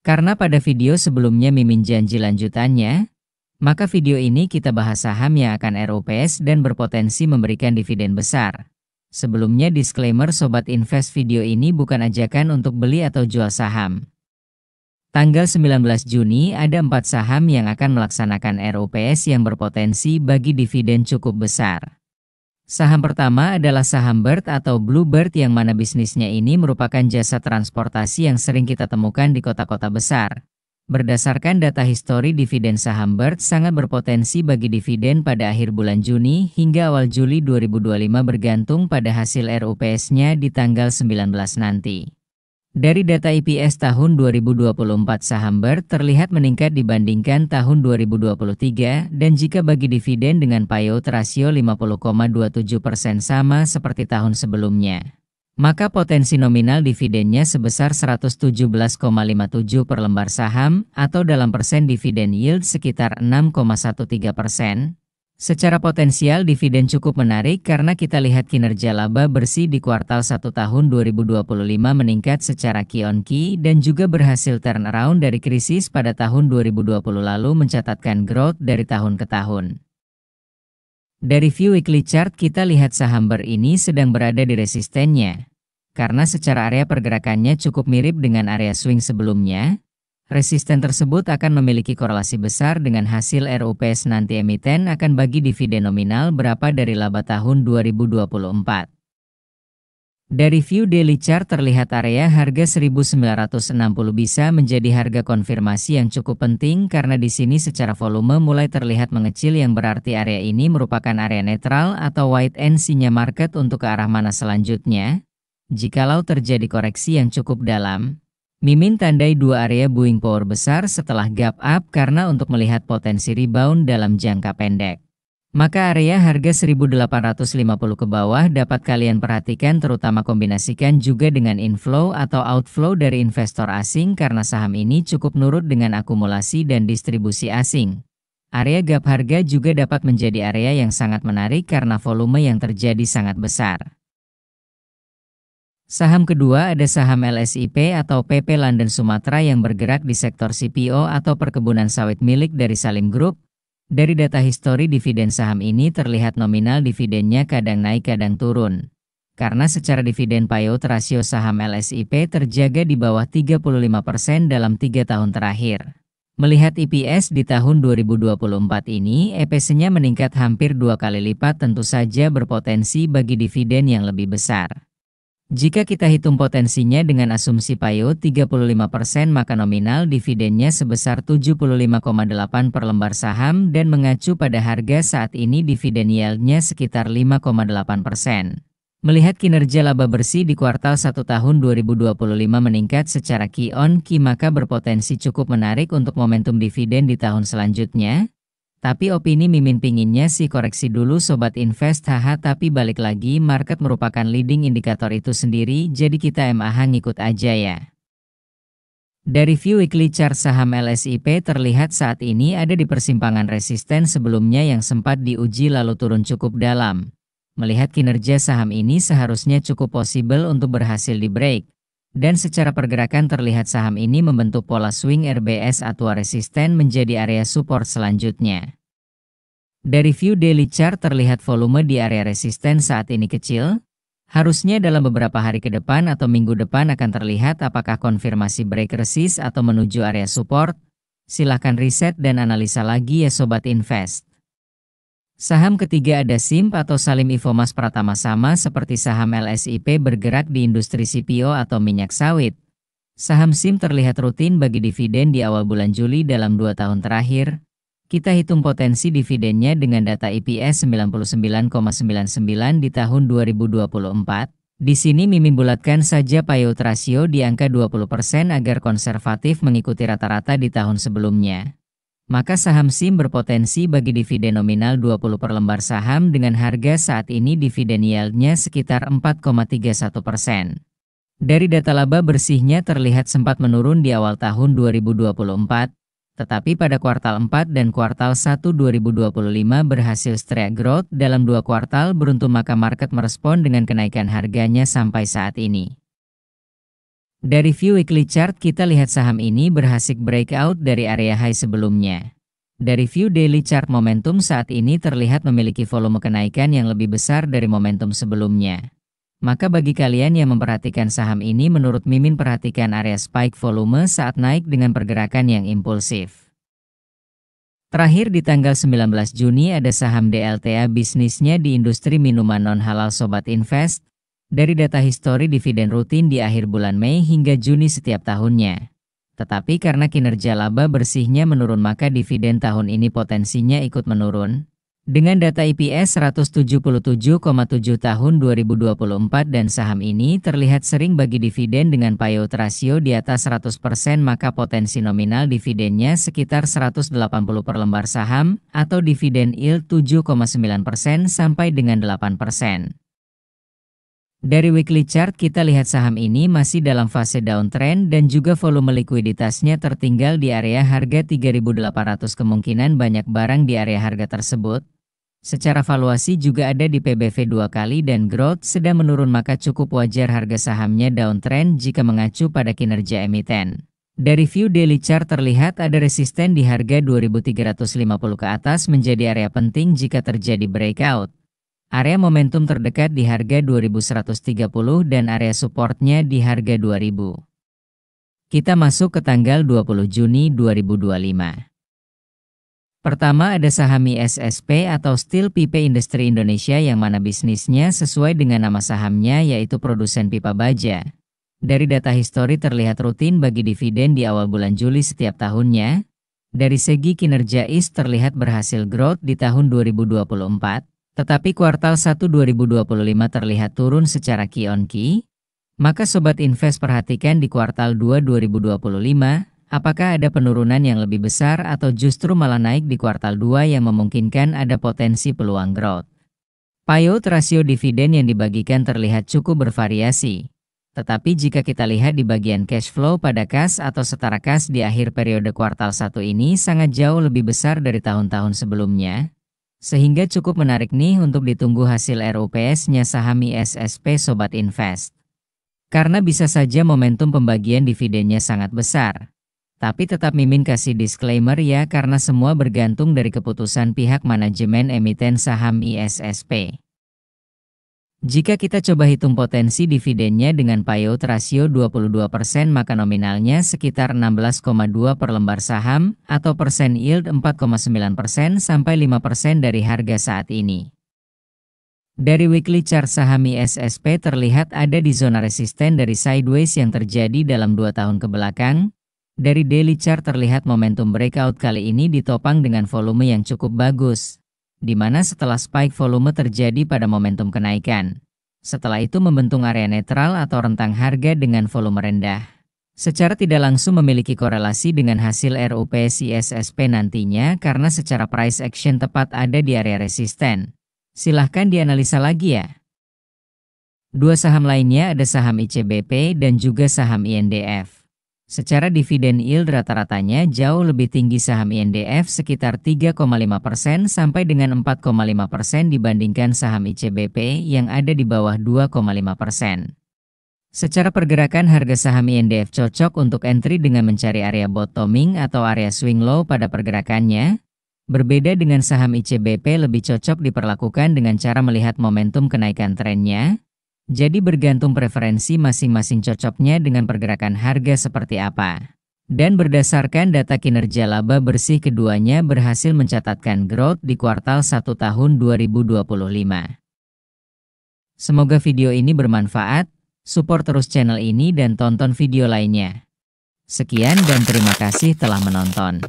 Karena pada video sebelumnya Mimin janji lanjutannya, maka video ini kita bahas saham yang akan ROPS dan berpotensi memberikan dividen besar. Sebelumnya disclaimer Sobat Invest, video ini bukan ajakan untuk beli atau jual saham. Tanggal 19 Juni ada 4 saham yang akan melaksanakan ROPS yang berpotensi bagi dividen cukup besar. Saham pertama adalah saham Bird atau Bluebird yang mana bisnisnya ini merupakan jasa transportasi yang sering kita temukan di kota-kota besar. Berdasarkan data histori dividen saham Bird sangat berpotensi bagi dividen pada akhir bulan Juni hingga awal Juli 2025 bergantung pada hasil ROPS-nya di tanggal 19 nanti. Dari data EPS tahun 2024 saham Bird terlihat meningkat dibandingkan tahun 2023 dan jika bagi dividen dengan payout rasio 50,27% sama seperti tahun sebelumnya, maka potensi nominal dividennya sebesar 117,57 per lembar saham atau dalam persen dividen yield sekitar 6,13%. Secara potensial dividen cukup menarik karena kita lihat kinerja laba bersih di kuartal 1 tahun 2025 meningkat secara Q-on-Q dan juga berhasil turnaround dari krisis pada tahun 2020 lalu mencatatkan growth dari tahun ke tahun. Dari view weekly chart kita lihat saham Bird ini sedang berada di resistennya. Karena secara area pergerakannya cukup mirip dengan area swing sebelumnya, resisten tersebut akan memiliki korelasi besar dengan hasil ROPS nanti. Emiten akan bagi dividen nominal berapa dari laba tahun 2024. Dari view daily chart terlihat area harga 1960 bisa menjadi harga konfirmasi yang cukup penting karena di sini secara volume mulai terlihat mengecil yang berarti area ini merupakan area netral atau wait and see-nya market untuk ke arah mana selanjutnya. Jikalau terjadi koreksi yang cukup dalam, Mimin tandai dua area buying power besar setelah gap up karena untuk melihat potensi rebound dalam jangka pendek. Maka area harga 1850 ke bawah dapat kalian perhatikan, terutama kombinasikan juga dengan inflow atau outflow dari investor asing karena saham ini cukup nurut dengan akumulasi dan distribusi asing. Area gap harga juga dapat menjadi area yang sangat menarik karena volume yang terjadi sangat besar. Saham kedua ada saham LSIP atau PP London Sumatera yang bergerak di sektor CPO atau perkebunan sawit milik dari Salim Group. Dari data histori dividen saham ini terlihat nominal dividennya kadang naik kadang turun. Karena secara dividen payout rasio saham LSIP terjaga di bawah 35% dalam 3 tahun terakhir. Melihat EPS di tahun 2024 ini, EPS-nya meningkat hampir 2 kali lipat, tentu saja berpotensi bagi dividen yang lebih besar. Jika kita hitung potensinya dengan asumsi payout 35% maka nominal dividennya sebesar 75,8 per lembar saham dan mengacu pada harga saat ini dividen yield-nya sekitar 5,8%. Melihat kinerja laba bersih di kuartal 1 tahun 2025 meningkat secara Q-on-Q maka berpotensi cukup menarik untuk momentum dividen di tahun selanjutnya. Tapi opini Mimin pinginnya sih koreksi dulu Sobat Invest tapi balik lagi market merupakan leading indikator itu sendiri jadi kita MAH ngikut aja ya. Dari view weekly chart saham LSIP terlihat saat ini ada di persimpangan resisten sebelumnya yang sempat diuji lalu turun cukup dalam. Melihat kinerja saham ini seharusnya cukup possible untuk berhasil di break. Dan secara pergerakan terlihat saham ini membentuk pola swing RBS atau resisten menjadi area support selanjutnya. Dari view daily chart terlihat volume di area resisten saat ini kecil. Harusnya dalam beberapa hari ke depan atau minggu depan akan terlihat apakah konfirmasi break resist atau menuju area support. Silahkan riset dan analisa lagi ya Sobat Invest. Saham ketiga ada SIMP atau Salim Infomas Pratama, sama seperti saham LSIP bergerak di industri CPO atau minyak sawit. Saham SIMP terlihat rutin bagi dividen di awal bulan Juli dalam 2 tahun terakhir. Kita hitung potensi dividennya dengan data EPS 99,99 di tahun 2024. Di sini Mimin bulatkan saja payout rasio di angka 20% agar konservatif mengikuti rata-rata di tahun sebelumnya. Maka saham SIMP berpotensi bagi dividen nominal 20 per lembar saham dengan harga saat ini dividen yield-nya sekitar 4,31%. Dari data laba bersihnya terlihat sempat menurun di awal tahun 2024, tetapi pada kuartal 4 dan kuartal 1 2025 berhasil straight growth dalam 2 kuartal beruntun maka market merespon dengan kenaikan harganya sampai saat ini. Dari view weekly chart kita lihat saham ini berhasil breakout dari area high sebelumnya. Dari view daily chart momentum saat ini terlihat memiliki volume kenaikan yang lebih besar dari momentum sebelumnya. Maka bagi kalian yang memperhatikan saham ini menurut Mimin perhatikan area spike volume saat naik dengan pergerakan yang impulsif. Terakhir di tanggal 19 Juni ada saham DLTA bisnisnya di industri minuman non-halal Sobat Invest. Dari data histori dividen rutin di akhir bulan Mei hingga Juni setiap tahunnya. Tetapi karena kinerja laba bersihnya menurun maka dividen tahun ini potensinya ikut menurun. Dengan data EPS 177,7 tahun 2024 dan saham ini terlihat sering bagi dividen dengan payout ratio di atas 100% maka potensi nominal dividennya sekitar 180 per lembar saham atau dividen yield 7,9% sampai dengan 8%. Dari weekly chart kita lihat saham ini masih dalam fase downtrend dan juga volume likuiditasnya tertinggal di area harga 3.800 kemungkinan banyak barang di area harga tersebut. Secara valuasi juga ada di PBV 2 kali dan growth sedang menurun maka cukup wajar harga sahamnya downtrend jika mengacu pada kinerja emiten. Dari view daily chart terlihat ada resisten di harga 2.350 ke atas menjadi area penting jika terjadi breakout. Area momentum terdekat di harga 2130 dan area supportnya di harga 2000. Kita masuk ke tanggal 20 Juni 2025. Pertama ada saham ISSP atau Steel Pipe Industry Indonesia yang mana bisnisnya sesuai dengan nama sahamnya yaitu produsen pipa baja. Dari data histori terlihat rutin bagi dividen di awal bulan Juli setiap tahunnya. Dari segi kinerja IS terlihat berhasil growth di tahun 2024. Tetapi kuartal 1 2025 terlihat turun secara Q-on-Q, maka Sobat Invest perhatikan di kuartal 2 2025, apakah ada penurunan yang lebih besar atau justru malah naik di kuartal 2 yang memungkinkan ada potensi peluang growth. Payout rasio dividen yang dibagikan terlihat cukup bervariasi. Tetapi jika kita lihat di bagian cash flow pada kas atau setara kas di akhir periode kuartal 1 ini sangat jauh lebih besar dari tahun-tahun sebelumnya. Sehingga cukup menarik nih untuk ditunggu hasil RUPS-nya saham ISSP Sobat Invest. Karena bisa saja momentum pembagian dividennya sangat besar. Tapi tetap Mimin kasih disclaimer ya karena semua bergantung dari keputusan pihak manajemen emiten saham ISSP. Jika kita coba hitung potensi dividennya dengan payout rasio 22% maka nominalnya sekitar 16,2 per lembar saham atau persen yield 4,9% sampai 5% dari harga saat ini. Dari weekly chart saham ISSP terlihat ada di zona resisten dari sideways yang terjadi dalam 2 tahun ke belakang. Dari daily chart terlihat momentum breakout kali ini ditopang dengan volume yang cukup bagus. Di mana setelah spike volume terjadi pada momentum kenaikan. Setelah itu membentuk area netral atau rentang harga dengan volume rendah. Secara tidak langsung memiliki korelasi dengan hasil RUPS ISSP nantinya karena secara price action tepat ada di area resisten. Silahkan dianalisa lagi ya. Dua saham lainnya ada saham ICBP dan juga saham INDF. Secara dividen yield rata-ratanya jauh lebih tinggi saham INDF sekitar 3,5% sampai dengan 4,5% dibandingkan saham ICBP yang ada di bawah 2,5%. Secara pergerakan harga saham INDF cocok untuk entry dengan mencari area bottoming atau area swing low pada pergerakannya. Berbeda dengan saham ICBP lebih cocok diperlakukan dengan cara melihat momentum kenaikan trennya. Jadi bergantung preferensi masing-masing cocoknya dengan pergerakan harga seperti apa. Dan berdasarkan data kinerja laba bersih keduanya berhasil mencatatkan growth di kuartal 1 tahun 2025. Semoga video ini bermanfaat, support terus channel ini dan tonton video lainnya. Sekian dan terima kasih telah menonton.